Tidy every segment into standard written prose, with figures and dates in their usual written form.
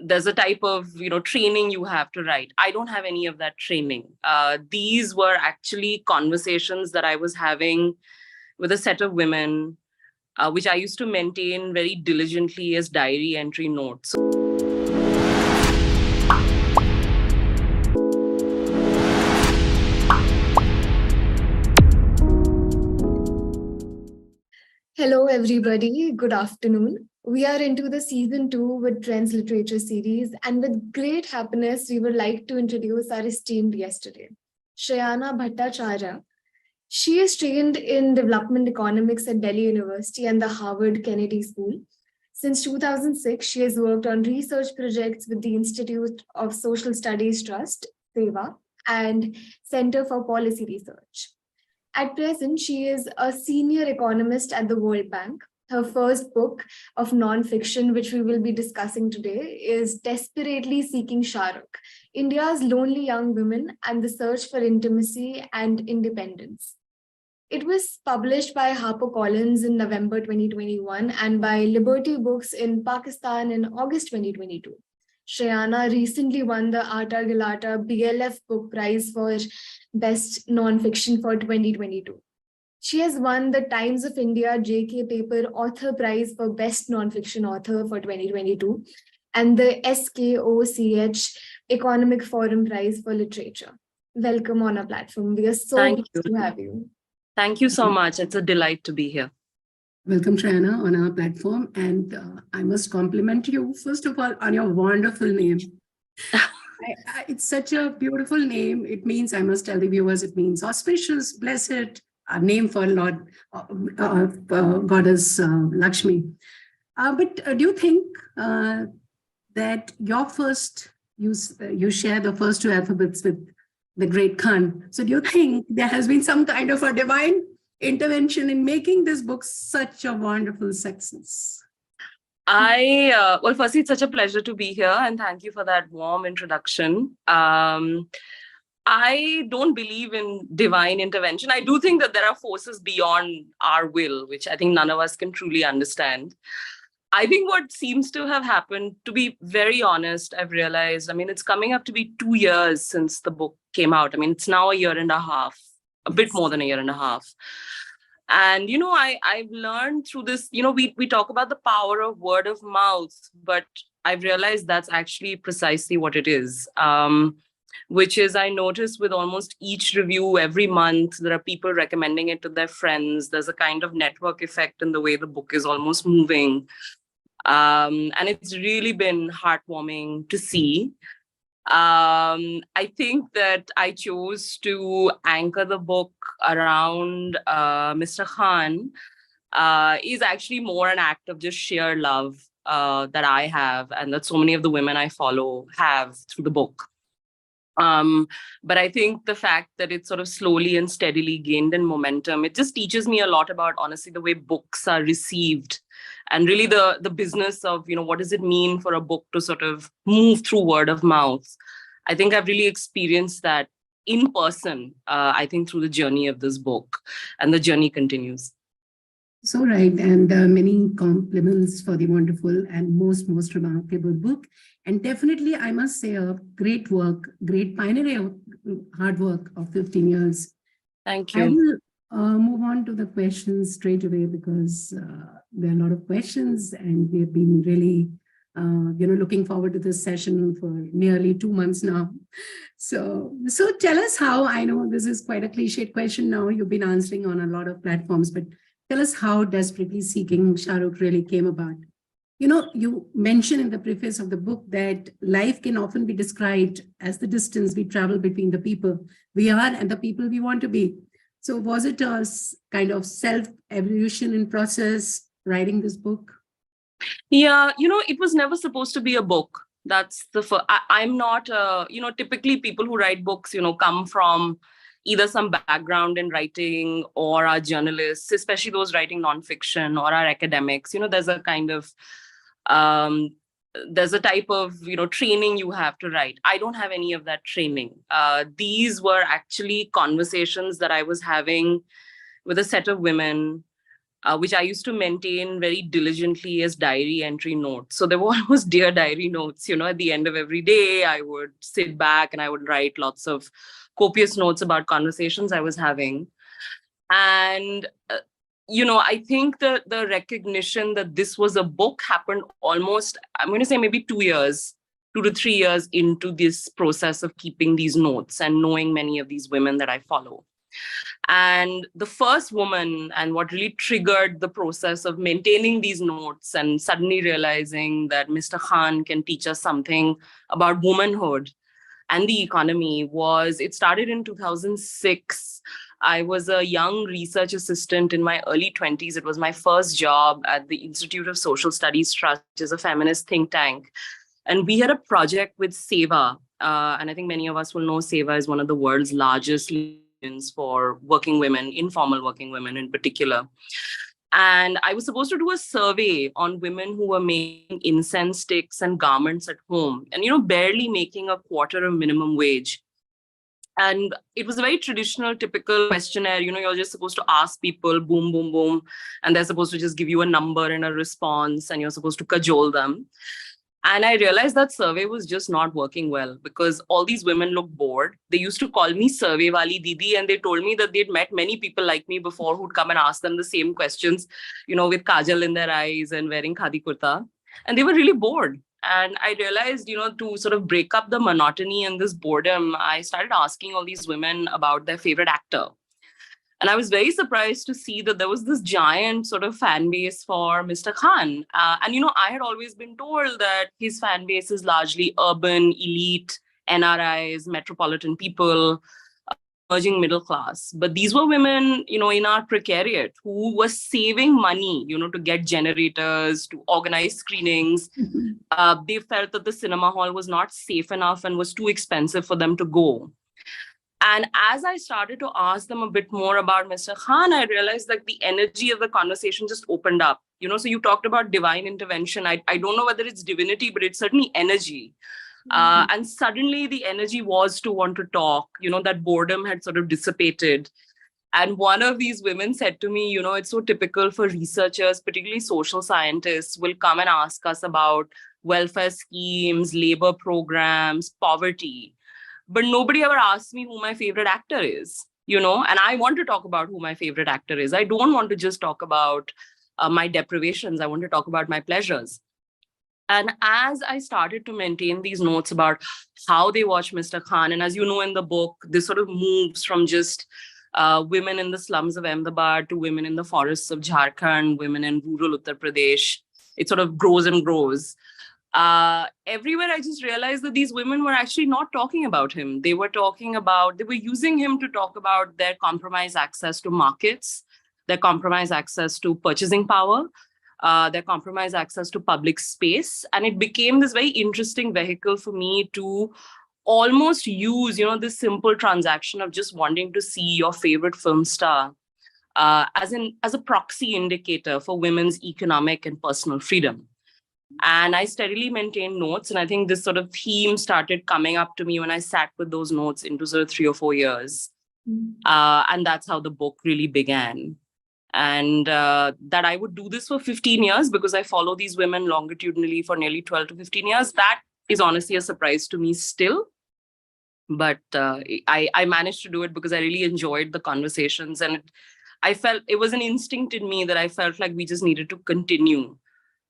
there's a type of, training you have to write. I don't have any of that training. These were actually conversations that I was having with a set of women, which I used to maintain very diligently as diary entry notes. Hello, everybody. Good afternoon. We are into the season 2 with Trends Literature series, and with great happiness, we would like to introduce our esteemed guest today, Shrayana Bhattacharya. She is trained in development economics at Delhi University and the Harvard Kennedy School. Since 2006, she has worked on research projects with the Institute of Social Studies Trust, SEWA, and Center for Policy Research. At present, she is a senior economist at the World Bank. Her first book of nonfiction, which we will be discussing today, is Desperately Seeking Shahrukh, India's Lonely Young Women and the Search for Intimacy and Independence. It was published by HarperCollins in November 2021 and by Liberty Books in Pakistan in August 2022. Shrayana recently won the Atta Gilata BLF Book Prize for Best Nonfiction for 2022. She has won the Times of India JK Paper Author Prize for Best Nonfiction Author for 2022 and the SKOCH Economic Forum Prize for Literature. Welcome on our platform. We are so pleased to have you. Thank you so much. It's a delight to be here. Welcome, Shrayana, on our platform. And I must compliment you, first of all, on your wonderful name. It's such a beautiful name. It means, I must tell the viewers, it means auspicious, blessed, a name for Lord Goddess Lakshmi. But do you think that your first, you share the first two alphabets with the great Khan? So do you think there has been some kind of a divine intervention in making this book such a wonderful success? Well, firstly, it's such a pleasure to be here, and thank you for that warm introduction. I don't believe in divine intervention. I do think that there are forces beyond our will, which I think none of us can truly understand. I think what seems to have happened, to be very honest, I've realized, it's coming up to be 2 years since the book came out. It's now a year and a half, a bit more than a year and a half. And, I've learned through this, we talk about the power of word of mouth, but I've realized that's actually precisely what it is, which is I notice with almost each review every month, there are people recommending it to their friends. There's a kind of network effect in the way the book is almost moving. And it's really been heartwarming to see. I think that I chose to anchor the book around Mr. Khan is actually more an act of just sheer love that I have and that so many of the women I follow have through the book. But I think the fact that it sort of slowly and steadily gained in momentum, it just teaches me a lot about, honestly, the way books are received and really the business of, what does it mean for a book to sort of move through word of mouth. I think I've really experienced that in person, I think through the journey of this book, and the journey continues. So right, and many compliments for the wonderful and most remarkable book. And definitely, I must say, a great work, great pioneer hard work of 15 years. Thank you. I will move on to the questions straight away because there are a lot of questions and we've been really, looking forward to this session for nearly 2 months now. So tell us how, I know this is quite a cliched question now, you've been answering on a lot of platforms, but tell us how Desperately Seeking Shahrukh really came about. You mention in the preface of the book that life can often be described as the distance we travel between the people we are and the people we want to be. So was it a kind of self-evolution in process, writing this book? Yeah, it was never supposed to be a book. That's the first. I'm not, typically people who write books, come from either some background in writing or are journalists, especially those writing nonfiction or are academics. There's a kind of, there's a type of, training you have to write. I don't have any of that training. These were actually conversations that I was having with a set of women, which I used to maintain very diligently as diary entry notes. So there were almost dear diary notes, at the end of every day, I would sit back and I would write lots of copious notes about conversations I was having. And, I think the recognition that this was a book happened almost, I'm going to say maybe 2 to 3 years into this process of keeping these notes and knowing many of these women that I follow. And the first woman, and what really triggered the process of maintaining these notes and suddenly realizing that Mr. Khan can teach us something about womanhood and the economy, was it started in 2006. I was a young research assistant in my early 20s. It was my first job at the Institute of Social Studies Trust, which is a feminist think tank. And we had a project with SEVA. And I think many of us will know SEVA is one of the world's largest for working women, informal working women in particular. And I was supposed to do a survey on women who were making incense sticks and garments at home and, barely making a quarter of minimum wage. And it was a very traditional, typical questionnaire. You're just supposed to ask people, boom, boom, boom. And they're supposed to just give you a number and a response, and you're supposed to cajole them. And I realized that survey was just not working well because all these women looked bored. They used to call me Survey Wali Didi, and they told me that they'd met many people like me before who'd come and ask them the same questions, with kajal in their eyes and wearing khadi kurta. And they were really bored. And I realized, to sort of break up the monotony and this boredom, I started asking all these women about their favorite actor. And I was very surprised to see that there was this giant sort of fan base for Mr. Khan. And I had always been told that his fan base is largely urban, elite, NRIs, metropolitan people, emerging middle class. But these were women, in our precariat who were saving money, to get generators, to organize screenings. They felt that the cinema hall was not safe enough and was too expensive for them to go. And as I started to ask them a bit more about Mr. Khan, I realized that the energy of the conversation just opened up. So you talked about divine intervention. I don't know whether it's divinity, but it's certainly energy. And suddenly the energy was to want to talk, that boredom had sort of dissipated. And one of these women said to me, it's so typical for researchers, particularly social scientists, will come and ask us about welfare schemes, labor programs, poverty. But nobody ever asks me who my favorite actor is, and I want to talk about who my favorite actor is. I don't want to just talk about my deprivations. I want to talk about my pleasures. And as I started to maintain these notes about how they watch Mr. Khan, and as you know in the book, this sort of moves from just women in the slums of Ahmedabad to women in the forests of Jharkhand, women in rural Uttar Pradesh. It sort of grows and grows. Everywhere I just realized that these women were actually not talking about him. They were using him to talk about their compromised access to markets, their compromised access to purchasing power, their compromised access to public space. And it became this very interesting vehicle for me to almost use, this simple transaction of just wanting to see your favorite film star as a proxy indicator for women's economic and personal freedom. And I steadily maintained notes. And I think this sort of theme started coming up to me when I sat with those notes into sort of 3 or 4 years. And that's how the book really began. And that I would do this for 15 years because I follow these women longitudinally for nearly 12 to 15 years. That is honestly a surprise to me still. But I managed to do it because I really enjoyed the conversations. And I felt it was an instinct in me that I felt like we just needed to continue.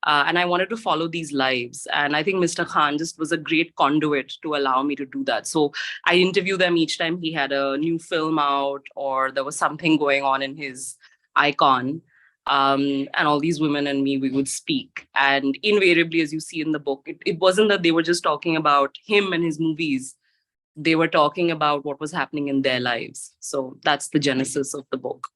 And I wanted to follow these lives. And I think Mr. Khan just was a great conduit to allow me to do that. So I interview them each time he had a new film out or there was something going on in his icon. And all these women and me, we would speak. And invariably, as you see in the book, it wasn't that they were just talking about him and his movies. They were talking about what was happening in their lives. So that's the genesis of the book.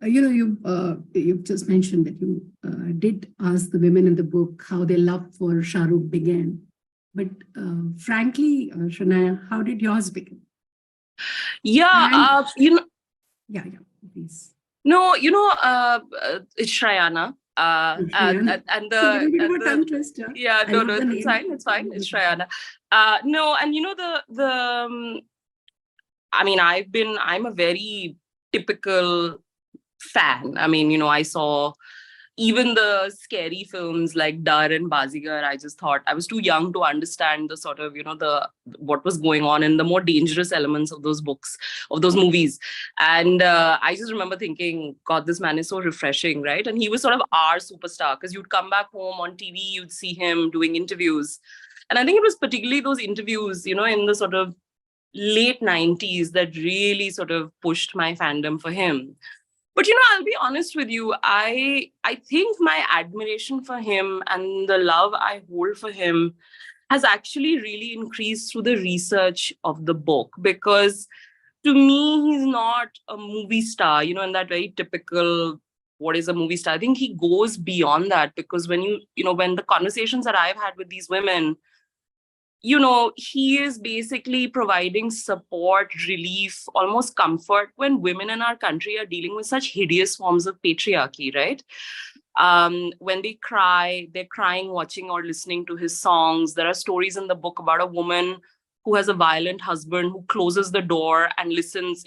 You've just mentioned that you did ask the women in the book how their love for Shah Rukh began. But frankly, Shrayana, how did yours begin? Yeah, Yeah, please. No, it's Shrayana. And the tongue twister. Yeah, no, it's fine. It's Shrayana. No, and I'm a very typical fan. I mean, I saw even the scary films like Dar and Bazigar. I just thought I was too young to understand the sort of, the what was going on and the more dangerous elements of those books, of those movies. And I just remember thinking, God, this man is so refreshing, right? And he was sort of our superstar, because you'd come back home on TV, you'd see him doing interviews. And I think it was particularly those interviews, in the sort of late 90s that really sort of pushed my fandom for him. But I'll be honest with you. I think my admiration for him and the love I hold for him has actually really increased through the research of the book, because to me, he's not a movie star, in that very typical, what is a movie star? I think he goes beyond that, because when when the conversations that I've had with these women, he is basically providing support, relief, almost comfort when women in our country are dealing with such hideous forms of patriarchy, right? When they cry, they're crying watching or listening to his songs. There are stories in the book about a woman who has a violent husband who closes the door and listens,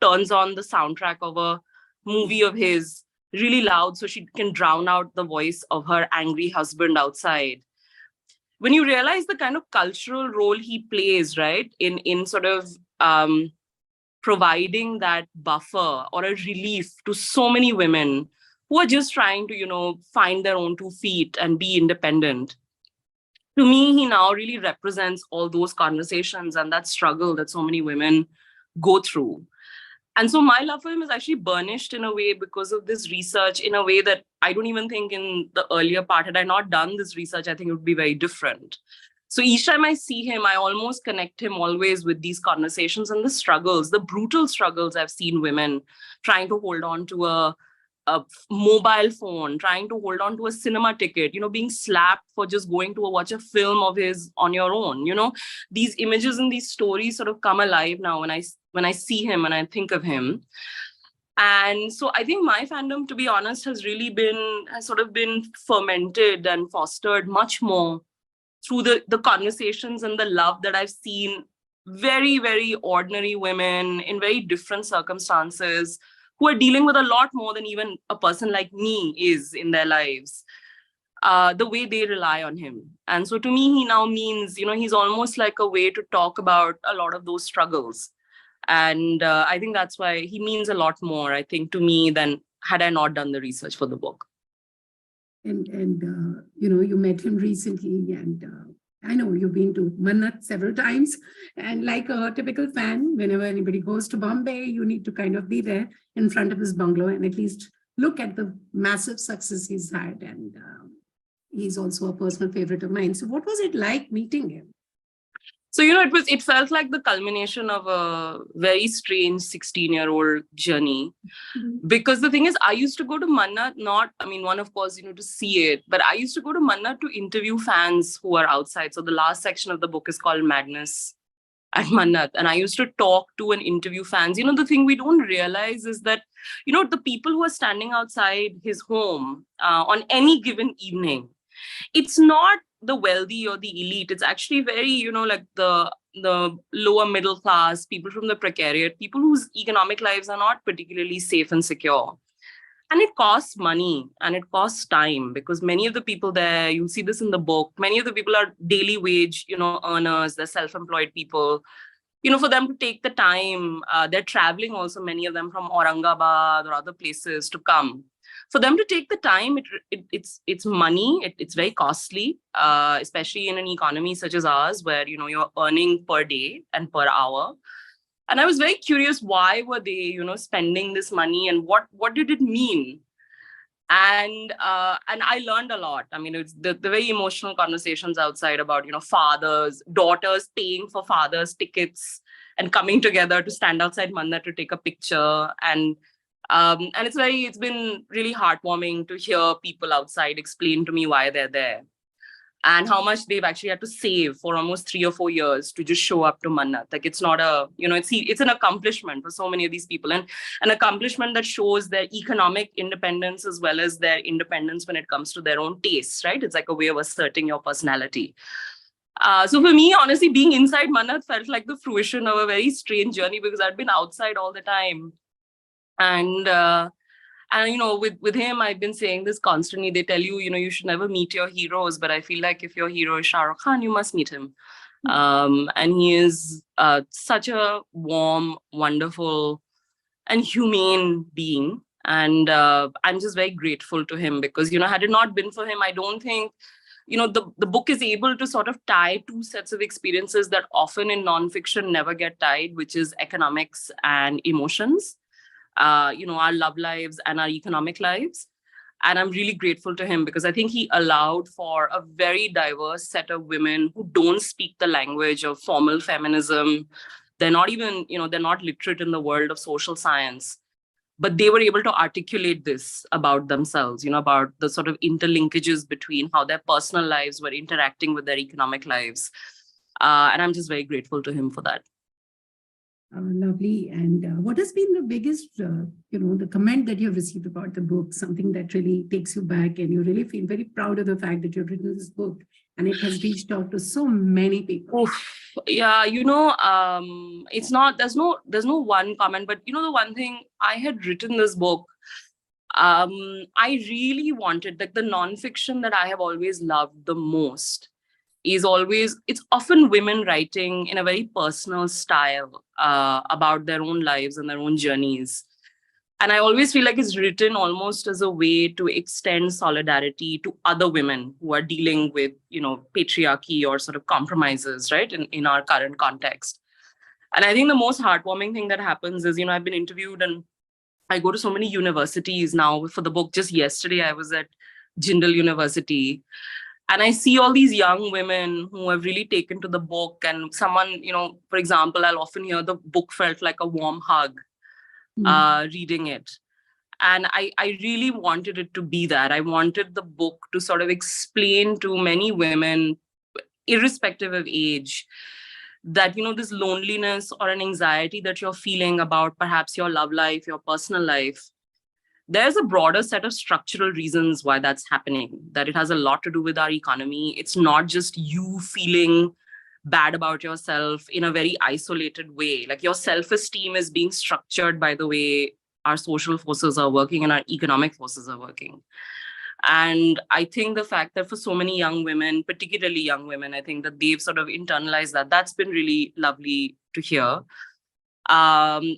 turns on the soundtrack of a movie of his really loud so she can drown out the voice of her angry husband outside. When you realize the kind of cultural role he plays, right, in sort of providing that buffer or a relief to so many women who are just trying to, find their own 2 feet and be independent. To me, he now really represents all those conversations and that struggle that so many women go through. And so my love for him is actually burnished in a way because of this research, in a way that I don't even think in the earlier part, had I not done this research, I think it would be very different. So each time I see him, I almost connect him always with these conversations and the struggles, the brutal struggles I've seen women trying to hold on to a mobile phone, trying to hold on to a cinema ticket, being slapped for just going to watch a film of his on your own. These images and these stories sort of come alive now when I see him and I think of him. And so I think my fandom, to be honest, has sort of been fermented and fostered much more through the conversations and the love that I've seen very, very ordinary women in very different circumstances who are dealing with a lot more than even a person like me is in their lives, the way they rely on him. And so to me, he now means, he's almost like a way to talk about a lot of those struggles. And I think that's why he means a lot more, I think, to me than had I not done the research for the book. And you met him recently, and I know you've been to Mannat several times. And like a typical fan, whenever anybody goes to Bombay, you need to kind of be there in front of his bungalow and at least look at the massive success he's had. And he's also a personal favorite of mine. So what was it like meeting him? So, it felt like the culmination of a very strange 16-year-old journey. Mm-hmm. Because the thing is, I used to go to Mannat, one, of course, to see it, but I used to go to Mannat to interview fans who are outside. So the last section of the book is called Madness at Mannat. And I used to talk to and interview fans. The thing we don't realize is that, the people who are standing outside his home on any given evening, it's not the wealthy or the elite. It's actually very, like the lower middle class, people from the precariat, people whose economic lives are not particularly safe and secure. And it costs money and it costs time, because many of the people there, you'll see this in the book, many of the people are daily wage, earners, they're self-employed people. For them to take the time, they're traveling also, many of them from Aurangabad or other places to come. For them to take the time, it's money, it's very costly, especially in an economy such as ours, where, you're earning per day and per hour. And I was very curious, why were they, spending this money, and what did it mean? And I learned a lot. It's the very emotional conversations outside about, fathers, daughters paying for fathers' tickets and coming together to stand outside Mannat to take a picture. And it's been really heartwarming to hear people outside explain to me why they're there and how much they've actually had to save for almost 3 or 4 years to just show up to Mannat. Like, it's not it's an accomplishment for so many of these people, and an accomplishment that shows their economic independence as well as their independence when it comes to their own tastes, right? It's like a way of asserting your personality. So for me, honestly, being inside Mannat felt like the fruition of a very strange journey, because I'd been outside all the time. And And, with him, I've been saying this constantly. They tell you, you should never meet your heroes. But I feel like if your hero is Shah Rukh Khan, you must meet him. And he is such a warm, wonderful, and humane being. And I'm just very grateful to him because, had it not been for him, I don't think, the book is able to sort of tie two sets of experiences that often in nonfiction never get tied, which is economics and emotions, our love lives and our economic lives. And I'm really grateful to him because I think he allowed for a very diverse set of women who don't speak the language of formal feminism. They're not even, they're not literate in the world of social science, but they were able to articulate this about themselves, about the sort of interlinkages between how their personal lives were interacting with their economic lives. And I'm just very grateful to him for that. Lovely. And what has been the biggest, the comment that you've received about the book, something that really takes you back and you really feel very proud of the fact that you've written this book and it has reached out to so many people? Oof. Yeah, it's not, there's no one comment, but the one thing, I had written this book. I really wanted, like, the nonfiction that I have always loved the most it's often women writing in a very personal style about their own lives and their own journeys. And I always feel like it's written almost as a way to extend solidarity to other women who are dealing with, patriarchy or sort of compromises, right, in our current context. And I think the most heartwarming thing that happens is, I've been interviewed and I go to so many universities now for the book. Just yesterday, I was at Jindal University. And I see all these young women who have really taken to the book. And someone, for example, I'll often hear the book felt like a warm hug reading it. And I really wanted it to be that. I wanted the book to sort of explain to many women, irrespective of age, that, this loneliness or an anxiety that you're feeling about perhaps your love life, your personal life, there's a broader set of structural reasons why that's happening, that it has a lot to do with our economy. It's not just you feeling bad about yourself in a very isolated way. Like, your self-esteem is being structured by the way our social forces are working and our economic forces are working. And I think the fact that for so many young women, particularly young women, I think that they've sort of internalized that. That's been really lovely to hear. And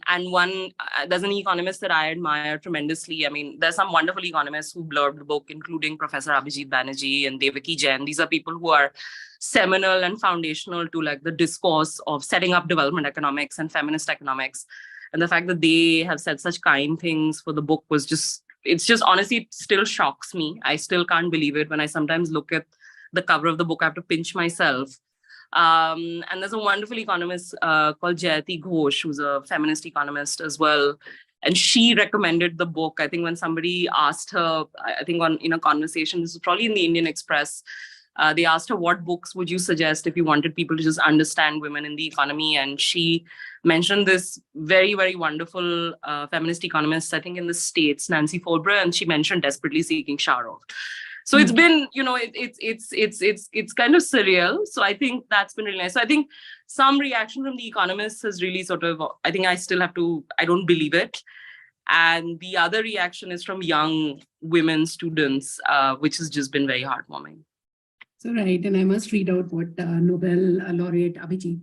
there's an economist that I admire tremendously. I mean, there's some wonderful economists who blurbed the book, including Professor Abhijit Banerjee and Devaki Jain. These are people who are seminal and foundational to, like, the discourse of setting up development economics and feminist economics. And the fact that they have said such kind things for the book it's just honestly, it still shocks me. I still can't believe it. When I sometimes look at the cover of the book, I have to pinch myself. And there's a wonderful economist called Jayati Ghosh, who's a feminist economist as well. And she recommended the book. I think when somebody asked her, I think in a conversation, this was probably in the Indian Express, they asked her, what books would you suggest if you wanted people to just understand women in the economy? And she mentioned this very, very wonderful feminist economist, I think in the States, Nancy Folbre, and she mentioned Desperately Seeking Shahrukh. So it's been, it's kind of surreal. So I think that's been really nice. So I think some reaction from the economists has really sort of, I think I don't believe it. And the other reaction is from young women students, which has just been very heartwarming. So right, and I must read out what Nobel laureate Abhijit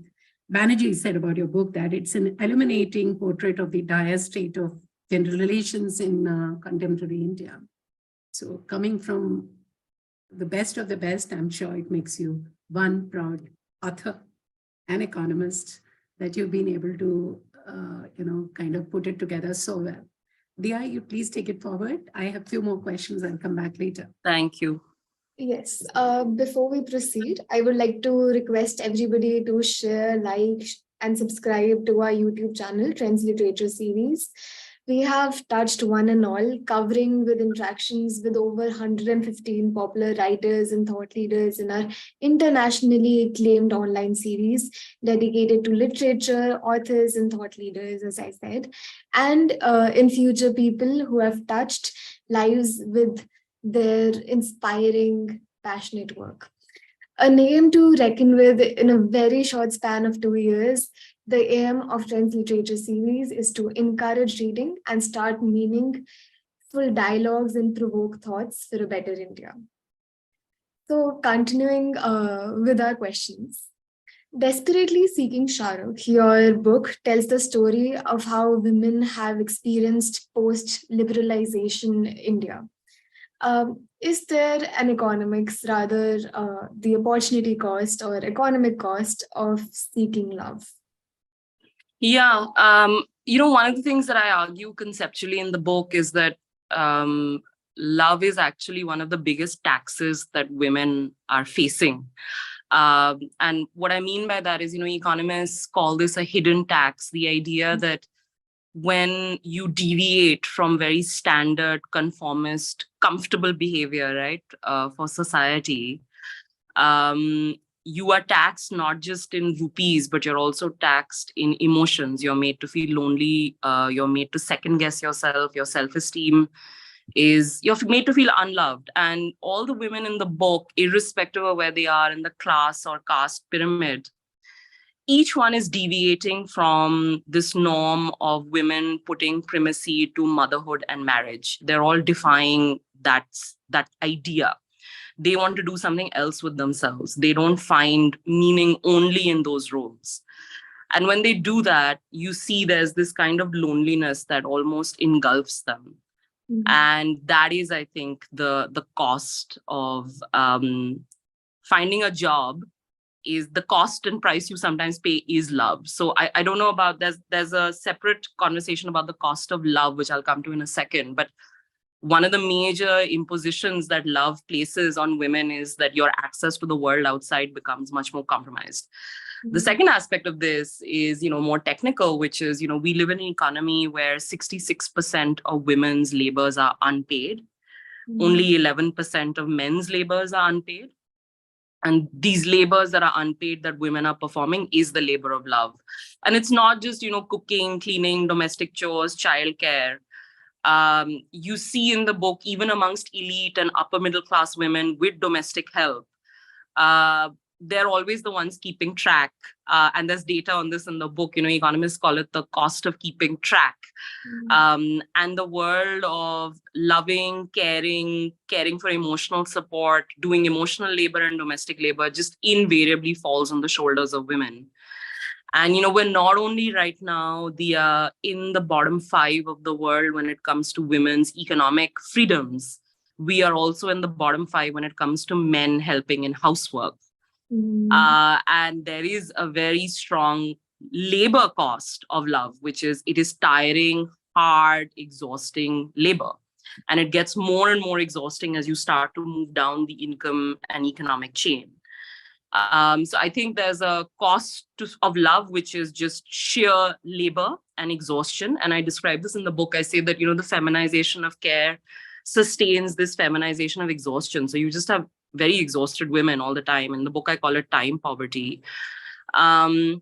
Banerjee said about your book, that it's an illuminating portrait of the dire state of gender relations in contemporary India. So coming from the best of the best, I'm sure it makes you one proud author and economist that you've been able to, kind of put it together so well. Dia, you please take it forward. I have a few more questions. I'll come back later. Thank you. Yes. Before we proceed, I would like to request everybody to share, like, and subscribe to our YouTube channel, Trends Literature Series. We have touched one and all, covering with interactions with over 115 popular writers and thought leaders in our internationally acclaimed online series dedicated to literature, authors, and thought leaders, as I said, and in future, people who have touched lives with their inspiring, passionate work. A name to reckon with in a very short span of 2 years. The aim of Trends Literature Series is to encourage reading and start meaningful thoughtful dialogues and provoke thoughts for a better India. So continuing with our questions. Desperately Seeking Shahrukh, your book tells the story of how women have experienced post-liberalization India. Is there an economics, rather the opportunity cost or economic cost of seeking love? Yeah, one of the things that I argue conceptually in the book is that love is actually one of the biggest taxes that women are facing. And what I mean by that is, economists call this a hidden tax, the idea that when you deviate from very standard, conformist, comfortable behavior, right, for society, you are taxed not just in rupees, but you're also taxed in emotions. You're made to feel lonely. You're made to second guess yourself. Your self-esteem you're made to feel unloved. And all the women in the book, irrespective of where they are in the class or caste pyramid, each one is deviating from this norm of women putting primacy to motherhood and marriage. They're all defying that idea. They want to do something else with themselves. They don't find meaning only in those roles. And when they do that, you see there's this kind of loneliness that almost engulfs them. Mm-hmm. And that is, I think, the cost of finding a job. Is the cost and price you sometimes pay is love. So I don't know about, there's a separate conversation about the cost of love, which I'll come to in a second. But one of the major impositions that love places on women is that your access to the world outside becomes much more compromised. Mm-hmm. The second aspect of this is, more technical, which is, we live in an economy where 66% of women's labors are unpaid. Mm-hmm. Only 11% of men's labors are unpaid. And these labors that are unpaid that women are performing is the labor of love. And it's not just, cooking, cleaning, domestic chores, childcare. You see in the book, even amongst elite and upper middle class women with domestic help, they're always the ones keeping track. And there's data on this in the book. Economists call it the cost of keeping track. Mm-hmm. And the world of loving, caring for emotional support, doing emotional labor and domestic labor just invariably falls on the shoulders of women. And, we're not only right now in the bottom 5 of the world when it comes to women's economic freedoms, we are also in the bottom 5 when it comes to men helping in housework. Mm. And there is a very strong labor cost of love, which is it is tiring, hard, exhausting labor. And it gets more and more exhausting as you start to move down the income and economic chain. So I think there's a cost of love, which is just sheer labor and exhaustion. And I describe this in the book. I say that, the feminization of care sustains this feminization of exhaustion. So you just have very exhausted women all the time. In the book, I call it time poverty. And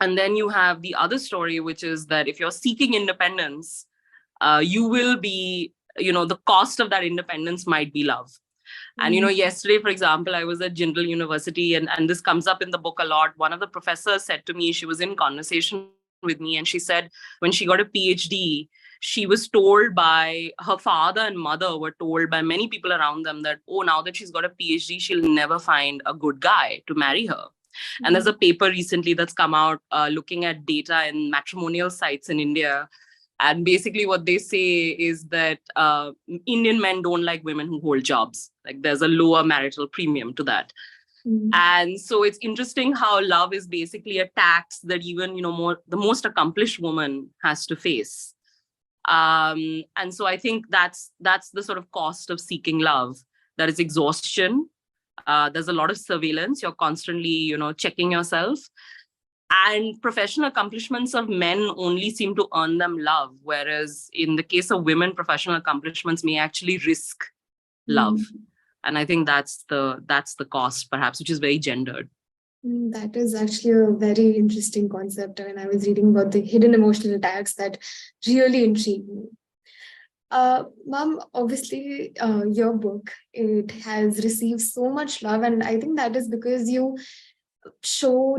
then you have the other story, which is that if you're seeking independence, you will be, the cost of that independence might be love. And, yesterday, for example, I was at Jindal University, and this comes up in the book a lot. One of the professors said to me, she was in conversation with me, and she said when she got a PhD, she was told by her father and mother were told by many people around them that, oh, now that she's got a PhD, she'll never find a good guy to marry her. Mm-hmm. And there's a paper recently that's come out looking at data in matrimonial sites in India. And basically what they say is that Indian men don't like women who hold jobs. Like there's a lower marital premium to that. Mm-hmm. And so it's interesting how love is basically a tax that even, the most accomplished woman has to face. And so I think that's the sort of cost of seeking love. That is exhaustion. There's a lot of surveillance. You're constantly, checking yourself. And professional accomplishments of men only seem to earn them love. Whereas in the case of women, professional accomplishments may actually risk love. Mm. And I think that's the cost, perhaps, which is very gendered. That is actually a very interesting concept. When I was reading about the hidden emotional tax, that really intrigued me. Ma'am, obviously, your book, it has received so much love. And I think that is because you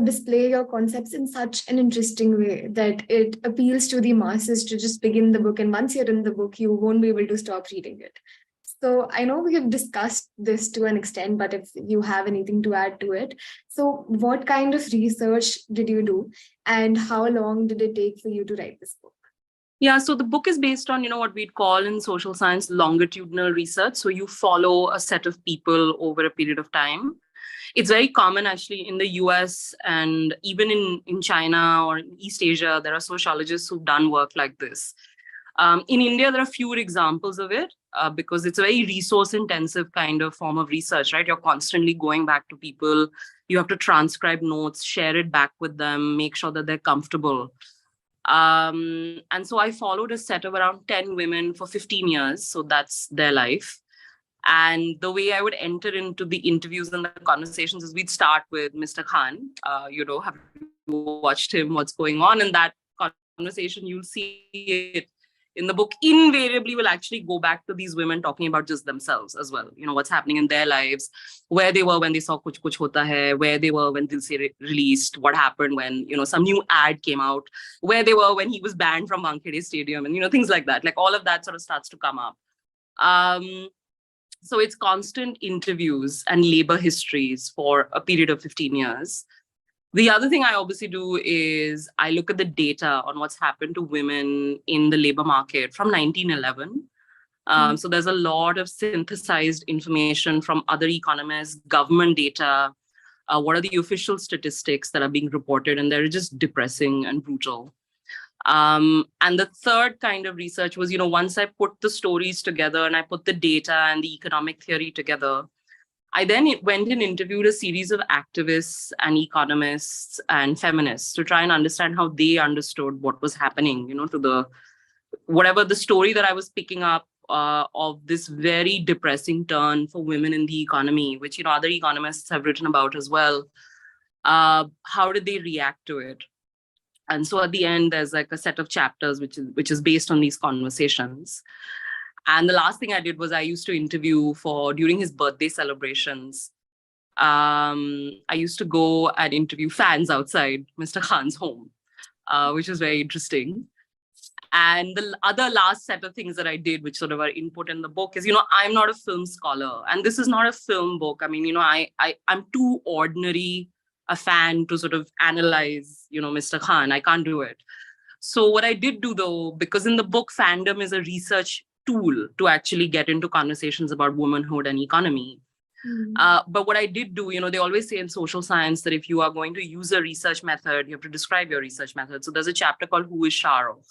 display your concepts in such an interesting way that it appeals to the masses to just begin the book. And once you're in the book, you won't be able to stop reading it. So I know we have discussed this to an extent, but if you have anything to add to it. So what kind of research did you do and how long did it take for you to write this book? Yeah, so the book is based on, what we'd call in social science longitudinal research. So you follow a set of people over a period of time. It's very common actually in the US and even in China or in East Asia, there are sociologists who've done work like this. In India, there are fewer examples of it because it's a very resource intensive kind of form of research, right? You're constantly going back to people. You have to transcribe notes, share it back with them, make sure that they're comfortable. And so I followed a set of around 10 women for 15 years. So that's their life. And the way I would enter into the interviews and the conversations is we'd start with Mr. Khan. Have you watched him? What's going on? In that conversation, you'll see it in the book invariably will actually go back to these women talking about just themselves as well. What's happening in their lives, where they were when they saw Kuch Kuch Hota Hai, where they were when Dil Se released, what happened when, some new ad came out, where they were when he was banned from Wankhede Stadium and, things like that. Like all of that sort of starts to come up. So it's constant interviews and labor histories for a period of 15 years. The other thing I obviously do is I look at the data on what's happened to women in the labor market from 1911. So there's a lot of synthesized information from other economists, government data. What are the official statistics that are being reported? And they're just depressing and brutal. And the third kind of research was, once I put the stories together and I put the data and the economic theory together, I then went and interviewed a series of activists and economists and feminists to try and understand how they understood what was happening, to whatever the story that I was picking up of this very depressing turn for women in the economy, which, other economists have written about as well. How did they react to it? And so at the end, there's like a set of chapters, which is based on these conversations. And the last thing I did was I used to interview during his birthday celebrations. I used to go and interview fans outside Mr. Khan's home, which was very interesting. And the other last set of things that I did, which sort of are input in the book, is, I'm not a film scholar. And this is not a film book. I mean, I'm too ordinary a fan to sort of analyze, Mr. Khan. I can't do it. So what I did do, though, because in the book, fandom is a research tool to actually get into conversations about womanhood and economy. But what I did do, they always say in social science that if you are going to use a research method, you have to describe your research method. So there's a chapter called Who is Shah Rukh?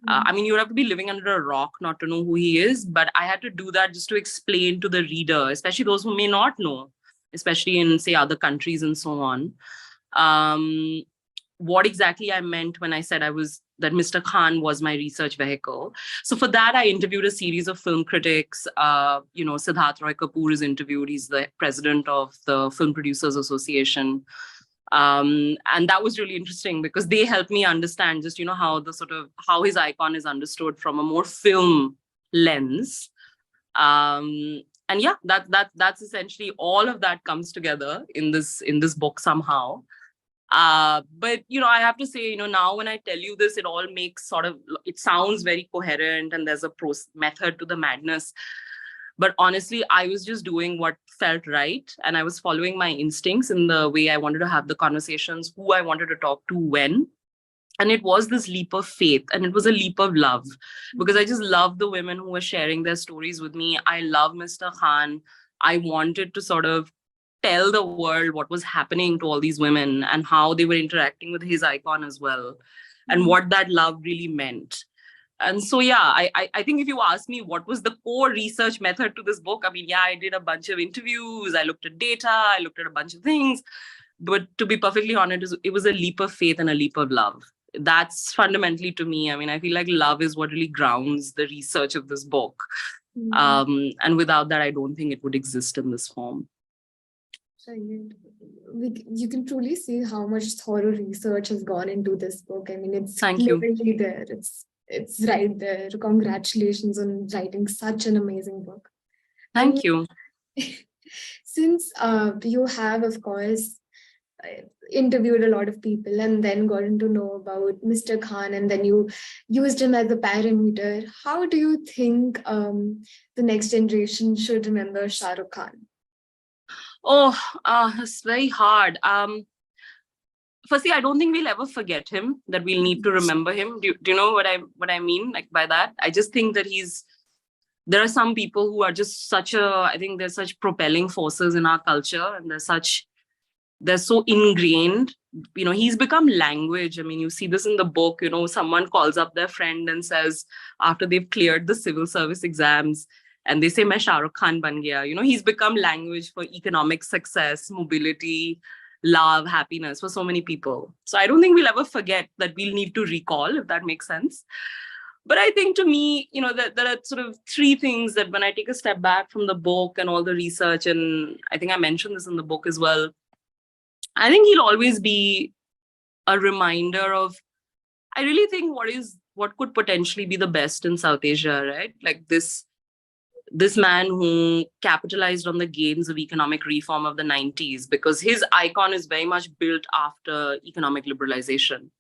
I mean, you have to be living under a rock not to know who he is, but I had to do that just to explain to the reader, especially those who may not know, especially in, say, other countries and so on, what exactly I meant when I said that Mr. Khan was my research vehicle. So for that, I interviewed a series of film critics. Siddharth Roy Kapoor is interviewed. He's the president of the Film Producers Association. And that was really interesting because they helped me understand just, how his icon is understood from a more film lens. And yeah, that's essentially all of that comes together in this book somehow. But, I have to say, now when I tell you this, it all makes it sounds very coherent and there's a method to the madness. But honestly, I was just doing what felt right. And I was following my instincts in the way I wanted to have the conversations, who I wanted to talk to, when. And it was this leap of faith and it was a leap of love because I just love the women who were sharing their stories with me. I love Mr. Khan. I wanted to sort of tell the world what was happening to all these women and how they were interacting with his icon as well and what that love really meant. And so, yeah, I think if you ask me what was the core research method to this book, I mean, yeah, I did a bunch of interviews. I looked at data. I looked at a bunch of things. But to be perfectly honest, it was a leap of faith and a leap of love. That's fundamentally to me. I mean, I feel like love is what really grounds the research of this book. And without that, I don't think it would exist in this form. You can truly see how much thorough research has gone into this book. I mean, it's Thank you. literally there. It's right there. Congratulations on writing such an amazing book. Thank you. Since you have, of course, interviewed a lot of people and then gotten to know about Mr. Khan, and then you used him as a parameter. How do you think the next generation should remember Shah Rukh Khan? Oh, it's very hard. Firstly, I don't think we'll ever forget him, that we'll need to remember him. Do you know what I mean? Like by that, I just think that there are some people who are just I think there's such propelling forces in our culture, and they're so ingrained. He's become language. I mean, you see this in the book, someone calls up their friend and says, after they've cleared the civil service exams, and they say, "Main Shah Rukh Khan ban gaya." He's become language for economic success, mobility, love, happiness for so many people. So I don't think we'll ever forget that. We'll need to recall, if that makes sense. But I think to me, there are sort of three things that when I take a step back from the book and all the research, and I think I mentioned this in the book as well, I think he'll always be a reminder of, I really think, what could potentially be the best in South Asia, right? Like this man who capitalized on the gains of economic reform of the 90s, because his icon is very much built after economic liberalization.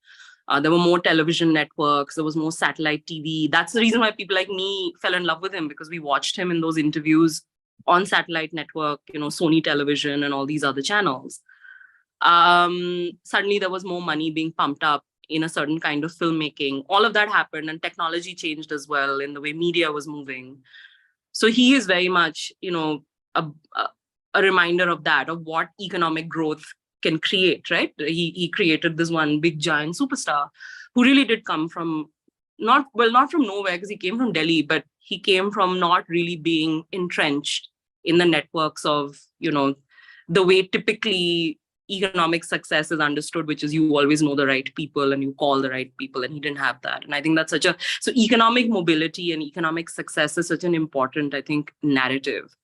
There were more television networks, there was more satellite TV. That's the reason why people like me fell in love with him, because we watched him in those interviews on satellite network, Sony Television and all these other channels. Suddenly there was more money being pumped up in a certain kind of filmmaking. All of that happened, and technology changed as well in the way media was moving. So he is very much, a reminder of that, of what economic growth can create, right? He created this one big giant superstar who really did come from not from nowhere, because he came from Delhi, but he came from not really being entrenched in the networks of, the way typically economic success is understood, which is you always know the right people and you call the right people, and he didn't have that. And I think that's so economic mobility and economic success is such an important, I think, narrative.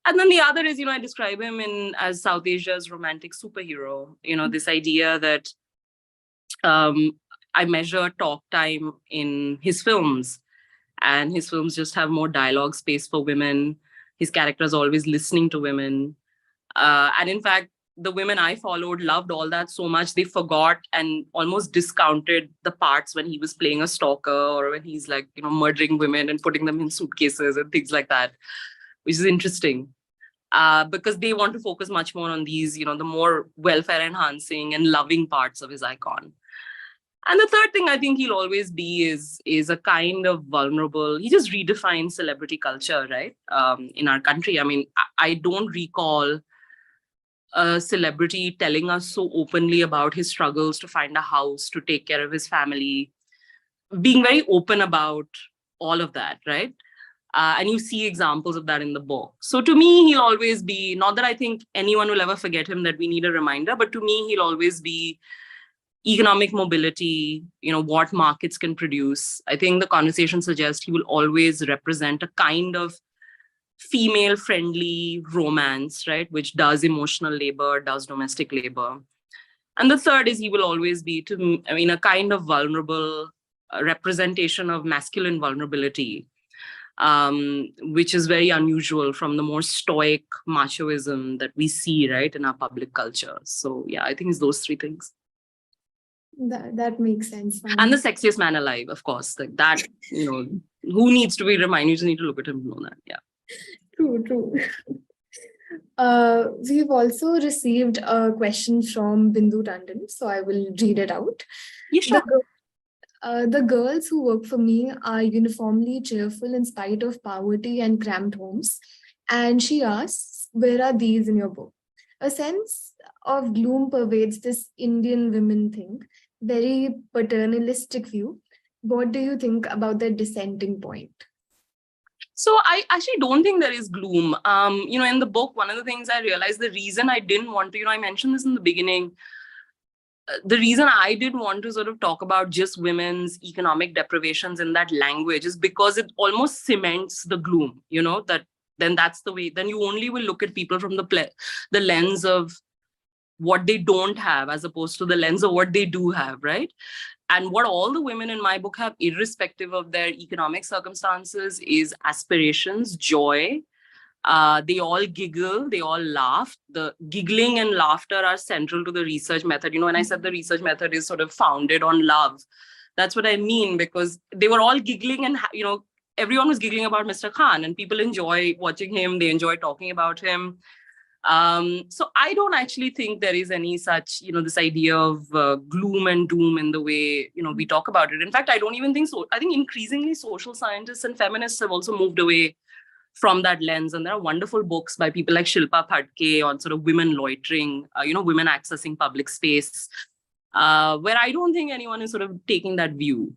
And then the other is, I describe him as South Asia's romantic superhero. This idea that I measure talk time in his films, and his films just have more dialogue space for women. His characters always listening to women. And in fact, the women I followed loved all that so much, they forgot and almost discounted the parts when he was playing a stalker, or when he's like, murdering women and putting them in suitcases and things like that, which is interesting. Because they want to focus much more on these, the more welfare enhancing and loving parts of his icon. And the third thing I think he'll always be is a kind of vulnerable, he just redefines celebrity culture, right? In our country. I mean, I don't recall a celebrity telling us so openly about his struggles to find a house, to take care of his family, being very open about all of that, right? And you see examples of that in the book. So to me, he'll always be, not that I think anyone will ever forget him, that we need a reminder, but to me, he'll always be economic mobility, what markets can produce. I think the conversation suggests he will always represent a kind of female-friendly romance, right, which does emotional labor, does domestic labor. And the third is he will always be, a kind of vulnerable representation of masculine vulnerability, which is very unusual from the more stoic machoism that we see, right, in our public culture. So yeah, I think it's those three things. That makes sense. And the sexiest man alive, of course, like that, who needs to be reminded? You just need to look at him to know that. Yeah. True. We've also received a question from Bindu Tandon, so I will read it out. Yeah, sure. The girls who work for me are uniformly cheerful in spite of poverty and cramped homes. And she asks, where are these in your book? A sense of gloom pervades this Indian women thing, very paternalistic view. What do you think about the dissenting point? So I actually don't think there is gloom. In the book, one of the things I realized, the reason I didn't want to, I mentioned this in the beginning, the reason I didn't want to sort of talk about just women's economic deprivations in that language is because it almost cements the gloom, that then that's the way, then you only will look at people from the lens of what they don't have, as opposed to the lens of what they do have, right? And what all the women in my book have, irrespective of their economic circumstances, is aspirations, joy, They all giggle, they all laugh. The giggling and laughter are central to the research method. When I said the research method is sort of founded on love, that's what I mean, because they were all giggling and, everyone was giggling about Mr. Khan, and people enjoy watching him. They enjoy talking about him. So I don't actually think there is any such, this idea of gloom and doom in the way, we talk about it. In fact, I don't even think so. I think increasingly social scientists and feminists have also moved away from that lens. And there are wonderful books by people like Shilpa Phadke on sort of women loitering, women accessing public space, where I don't think anyone is sort of taking that view.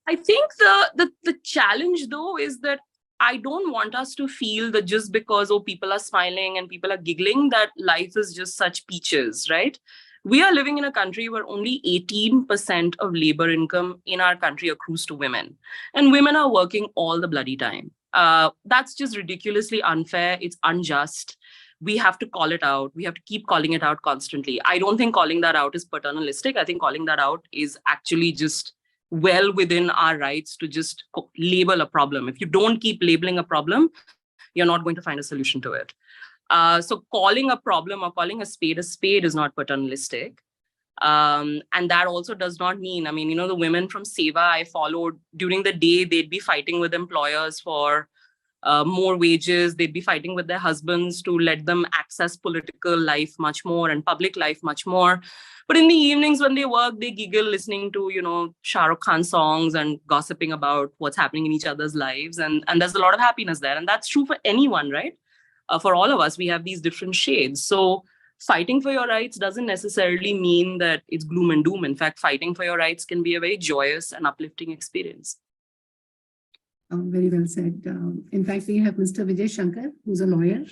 I think the challenge, though, is that I don't want us to feel that just because, people are smiling and people are giggling, that life is just such peaches, right? We are living in a country where only 18% of labor income in our country accrues to women. And women are working all the bloody time. That's just ridiculously unfair. It's unjust. We have to call it out. We have to keep calling it out constantly. I don't think calling that out is paternalistic. I think calling that out is actually just well within our rights to just label a problem. If you don't keep labeling a problem, you're not going to find a solution to it. So calling a problem or calling a spade is not paternalistic. And that also does not mean, the women from Seva I followed, during the day, they'd be fighting with employers for more wages. They'd be fighting with their husbands to let them access political life much more and public life much more. But in the evenings when they work, they giggle listening to, Shah Rukh Khan songs and gossiping about what's happening in each other's lives. And there's a lot of happiness there. And that's true for anyone, right? For all of us, we have these different shades. So fighting for your rights doesn't necessarily mean that it's gloom and doom. In fact, fighting for your rights can be a very joyous and uplifting experience. Very well said. In fact, we have Mr. Vijay Shankar, who's a lawyer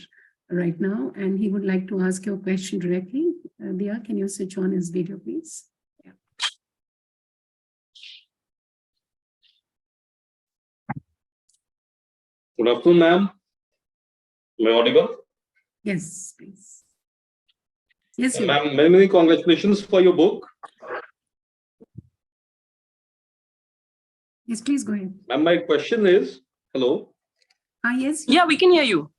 right now, and he would like to ask you a question directly. Dia, can you switch on his video, please? Yeah. Good afternoon, ma'am. Am I audible? Yes, please. Yes, ma'am, many congratulations for your book. Yes, please go ahead. Ma'am, my question is, hello? Yes. Yeah, we can hear you.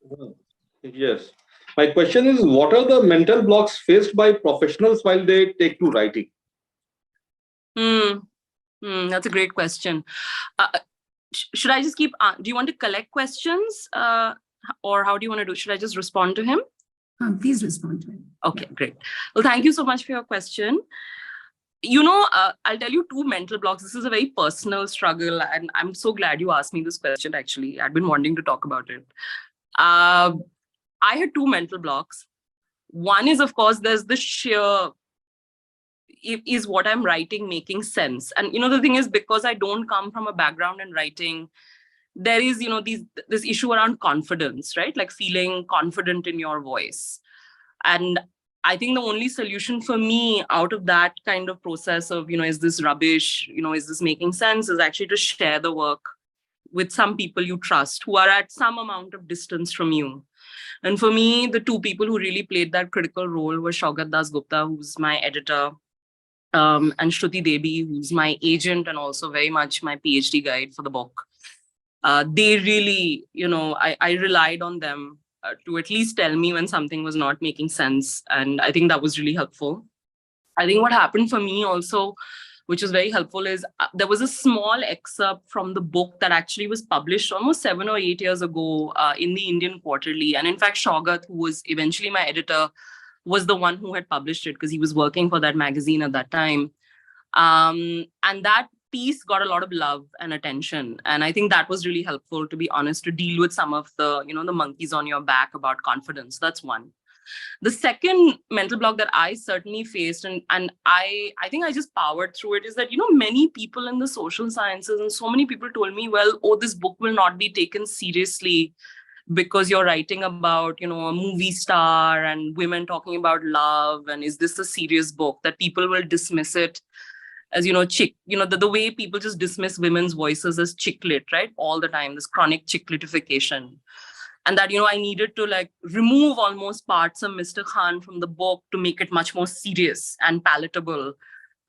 Yes. My question is, what are the mental blocks faced by professionals while they take to writing? That's a great question. Should I just keep, do you want to collect questions or how do you want to do? Should I just respond to him? Please respond to him. Okay, great. Well, thank you so much for your question. I'll tell you two mental blocks. This is a very personal struggle, and I'm so glad you asked me this question, actually. I'd been wanting to talk about it. I had two mental blocks. One is, of course, there's the sheer, is what I'm writing making sense? And, the thing is, because I don't come from a background in writing, there is, this issue around confidence, right? Like feeling confident in your voice. And I think the only solution for me out of that kind of process of, is this rubbish, is this making sense, is actually to share the work with some people you trust who are at some amount of distance from you. And for me, the two people who really played that critical role were Shaugat Das Gupta, who's my editor, and Shruti Devi, who's my agent and also very much my PhD guide for the book. They really, I relied on them to at least tell me when something was not making sense. And I think that was really helpful. I think what happened for me also, which was very helpful, is there was a small excerpt from the book that actually was published almost 7 or 8 years ago in the Indian Quarterly. And in fact, Shaugat, who was eventually my editor, was the one who had published it because he was working for that magazine at that time. And that piece got a lot of love and attention. And I think that was really helpful, to be honest, to deal with some of the, the monkeys on your back about confidence. That's one. The second mental block that I certainly faced, and I think I just powered through it, is that, many people in the social sciences and so many people told me, well, this book will not be taken seriously because you're writing about, a movie star and women talking about love. And is this a serious book? That people will dismiss it as, chick, the way people just dismiss women's voices as chick-lit, right? All the time, this chronic chick-litification. And that, I needed to remove almost parts of Mr. Khan from the book to make it much more serious and palatable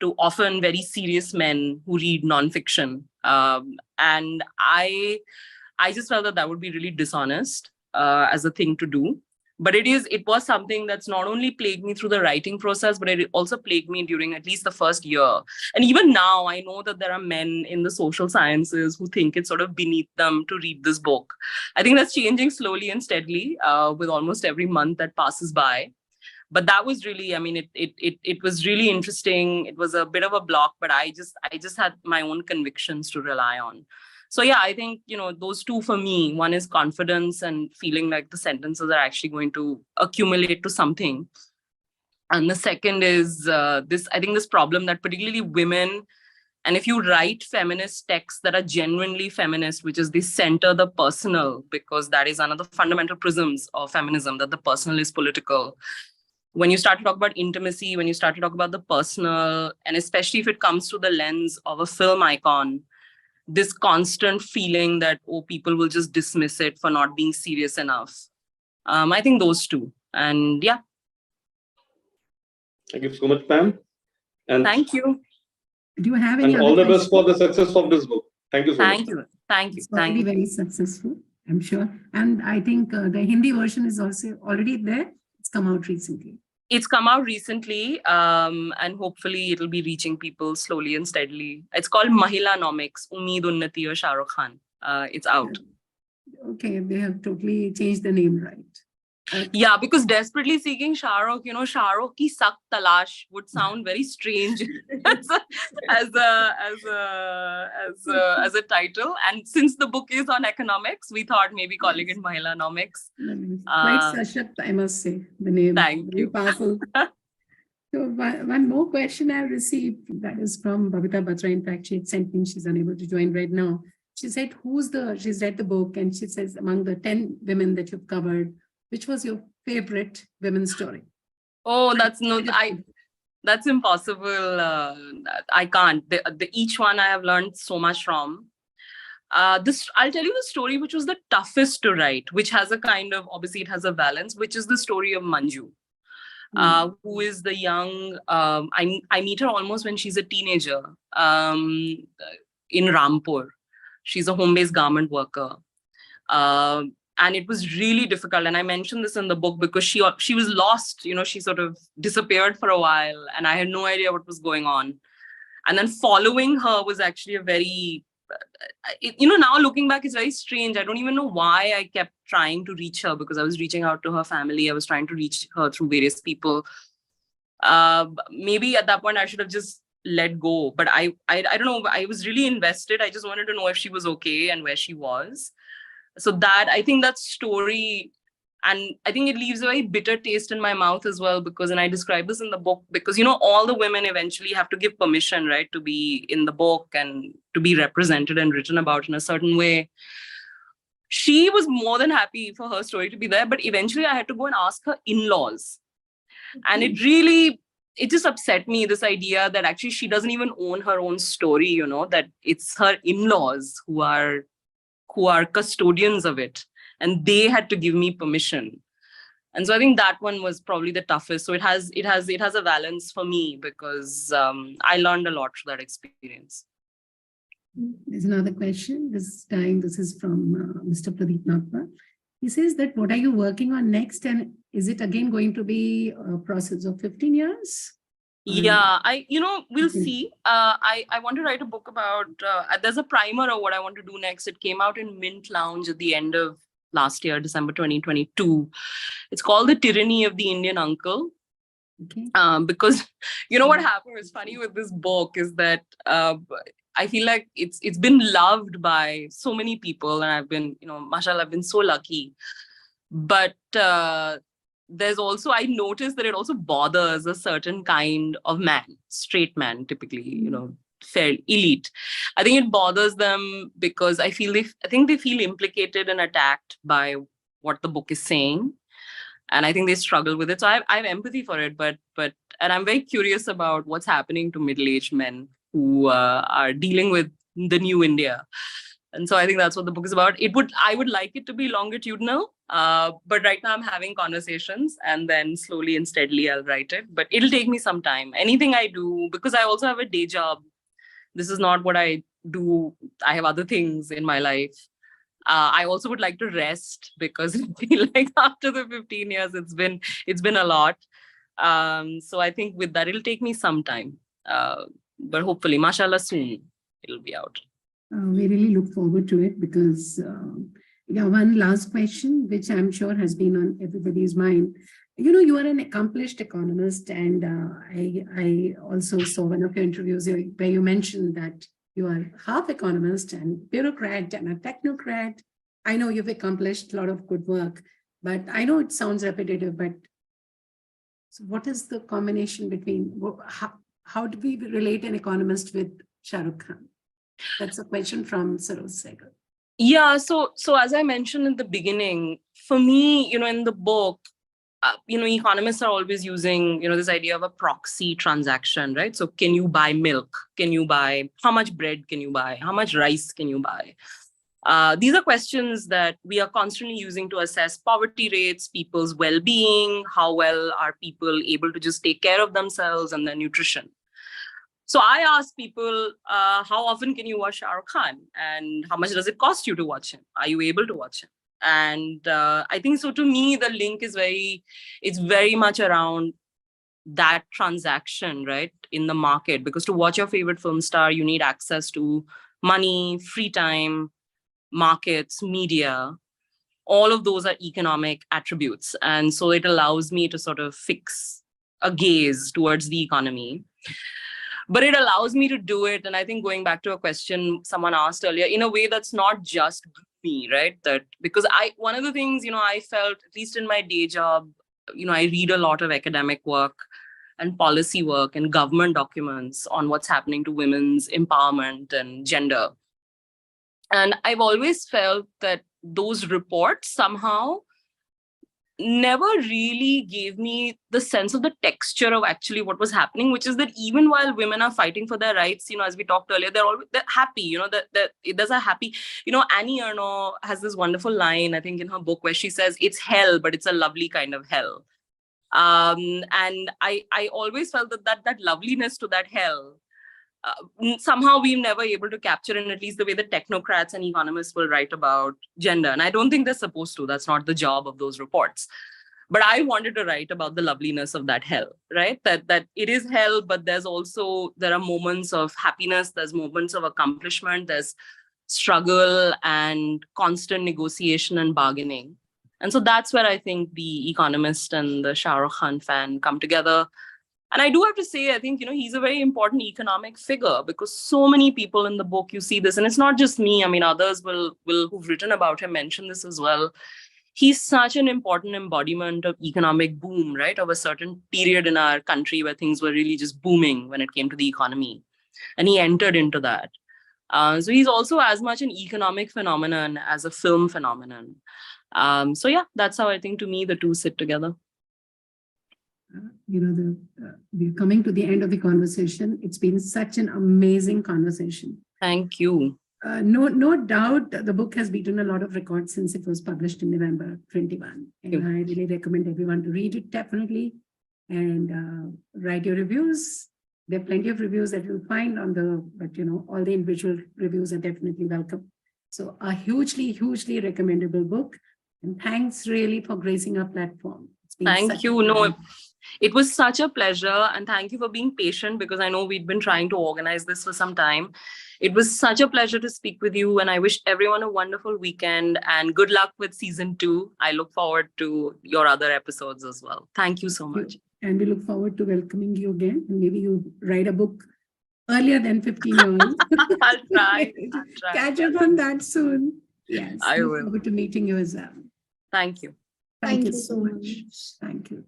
to often very serious men who read nonfiction. And I just felt that would be really dishonest. as a thing to do. But it was something that's not only plagued me through the writing process, but it also plagued me during at least the first year. And even now, I know that there are men in the social sciences who think it's sort of beneath them to read this book. I think that's changing slowly and steadily with almost every month that passes by. But that was really, I mean, it was really interesting. It was a bit of a block, but I just had my own convictions to rely on. So yeah, I think, those two for me, one is confidence and feeling like the sentences are actually going to accumulate to something. And the second is I think this problem that particularly women, and if you write feminist texts that are genuinely feminist, which is they center the personal, because that is another fundamental prisms of feminism, that the personal is political. When you start to talk about intimacy, when you start to talk about the personal, and especially if it comes through the lens of a film icon, this constant feeling that, people will just dismiss it for not being serious enough. I think those two. And yeah. Thank you so much, Pam. And thank you. Do you have any and all the best for the success of this book. Thank you so much. Thank you. It's already very successful, I'm sure. And I think the Hindi version is also already there. It's come out recently. It's come out recently, and hopefully it'll be reaching people slowly and steadily. It's called Mahilanomics, Umeed Unnati or Shah Rukh Khan. It's out. Okay, they have totally changed the name, right? Yeah, because Desperately Seeking Shahrukh, Shah Rukh ki Sakt Talash would sound very strange as a title. And since the book is on economics, we thought maybe calling it Mahilanomics. Quite Sashakt, I must say, the name. Thank you. Powerful. So one more question I received, that is from Babita Batra. In fact, she had sent me, she's unable to join right now. She said, she's read the book, and she says, among the 10 women that you've covered, which was your favorite women's story? Oh, that's impossible. I can't. Each one I have learned so much from. I'll tell you the story which was the toughest to write, which has a kind of, obviously it has a balance, which is the story of Manju, who is the young, I meet her almost when she's a teenager in Rampur. She's a home-based garment worker. And it was really difficult. And I mentioned this in the book because she was lost, she sort of disappeared for a while and I had no idea what was going on. And then following her was actually a very, now looking back, it's very strange. I don't even know why I kept trying to reach her, because I was reaching out to her family. I was trying to reach her through various people. Maybe at that point I should have just let go, but I don't know. I was really invested. I just wanted to know if she was okay and where she was. So I think that story, and I think it leaves a very bitter taste in my mouth as well, because, and I describe this in the book, because, all the women eventually have to give permission, right, to be in the book and to be represented and written about in a certain way. She was more than happy for her story to be there, but eventually I had to go and ask her in-laws. And it just upset me, this idea that actually she doesn't even own her own story, that it's her in-laws who are custodians of it, and they had to give me permission. And so I think that one was probably the toughest. So it has a balance for me, because I learned a lot through that experience. There's another question. This time, this is from Mr. Pradeep Nagpal. He says that, what are you working on next? And is it again going to be a process of 15 years? Yeah, we'll see. I want to write a book about, there's a primer of what I want to do next. It came out in Mint Lounge at the end of last year, December 2022. It's called The Tyranny of the Indian Uncle. Okay. Because, what happened is funny with this book is that I feel like it's been loved by so many people, and I've been, mashallah, I've been so lucky. But there's also, I noticed that it also bothers a certain kind of man, straight man, typically, fair elite. I think it bothers them because I think they feel implicated and attacked by what the book is saying. And I think they struggle with it. So I have empathy for it, but and I'm very curious about what's happening to middle-aged men who are dealing with the new India. And so I think that's what the book is about. I would like it to be longitudinal, but right now I'm having conversations, and then slowly and steadily I'll write it. But it'll take me some time. Anything I do, because I also have a day job. This is not what I do. I have other things in my life. I also would like to rest because I feel like after the 15 years, it's been a lot. So I think with that, it'll take me some time. But hopefully, mashallah, soon it'll be out. We really look forward to it because, one last question, which I'm sure has been on everybody's mind. You are an accomplished economist, and I also saw one of your interviews where you mentioned that you are half economist and bureaucrat and a technocrat. I know you've accomplished a lot of good work, but I know it sounds repetitive, but so what is the combination between, how do we relate an economist with Shah Rukh Khan? That's a question from Saroj Sehgal. Yeah, so as I mentioned in the beginning, for me, in the book, economists are always using, this idea of a proxy transaction, right? So can you buy milk? How much bread can you buy? How much rice can you buy? These are questions that we are constantly using to assess poverty rates, people's well-being, how well are people able to just take care of themselves and their nutrition. So I ask people, how often can you watch Shah Rukh Khan? And how much does it cost you to watch him? Are you able to watch him? And I think so to me, the link is it's very much around that transaction, right, in the market. Because to watch your favorite film star, you need access to money, free time, markets, media. All of those are economic attributes. And so it allows me to sort of fix a gaze towards the economy. But it allows me to do it. And I think going back to a question someone asked earlier, in a way that's not just me, right? That because one of the things, I felt, at least in my day job, I read a lot of academic work and policy work and government documents on what's happening to women's empowerment and gender. And I've always felt that those reports somehow never really gave me the sense of the texture of actually what was happening, which is that even while women are fighting for their rights, as we talked earlier, they're happy, there's a happy, Annie Ernaux has this wonderful line, I think in her book, where she says, it's hell, but it's a lovely kind of hell. And I always felt that loveliness to that hell, somehow we're never able to capture in at least the way that technocrats and economists will write about gender. And I don't think they're supposed to. That's not the job of those reports. But I wanted to write about the loveliness of that hell, right? That it is hell, but there are moments of happiness, there's moments of accomplishment, there's struggle and constant negotiation and bargaining. And so that's where I think the Economist and the Shah Rukh Khan fan come together. And I do have to say, I think, he's a very important economic figure because so many people in the book, you see this, and it's not just me. I mean, others who've written about him mention this as well. He's such an important embodiment of economic boom, right? Of a certain period in our country where things were really just booming when it came to the economy. And he entered into that. So he's also as much an economic phenomenon as a film phenomenon. So yeah, that's how I think to me the two sit together. We're coming to the end of the conversation. It's been such an amazing conversation. Thank you. No doubt the book has beaten a lot of records since it was published in November 21. And I really recommend everyone to read it, definitely. And write your reviews. There are plenty of reviews that you'll find but all the individual reviews are definitely welcome. So a hugely, hugely recommendable book. And thanks really for gracing our platform. Thank you. No, it was such a pleasure. And thank you for being patient because I know we'd been trying to organize this for some time. It was such a pleasure to speak with you. And I wish everyone a wonderful weekend and good luck with season 2. I look forward to your other episodes as well. Thank you so much. And we look forward to welcoming you again. And maybe you write a book earlier than 15 years. I'll try. Catch up on that soon. Yes. I will. Look forward to meeting you as well. Thank you. Thank you so much. Thank you.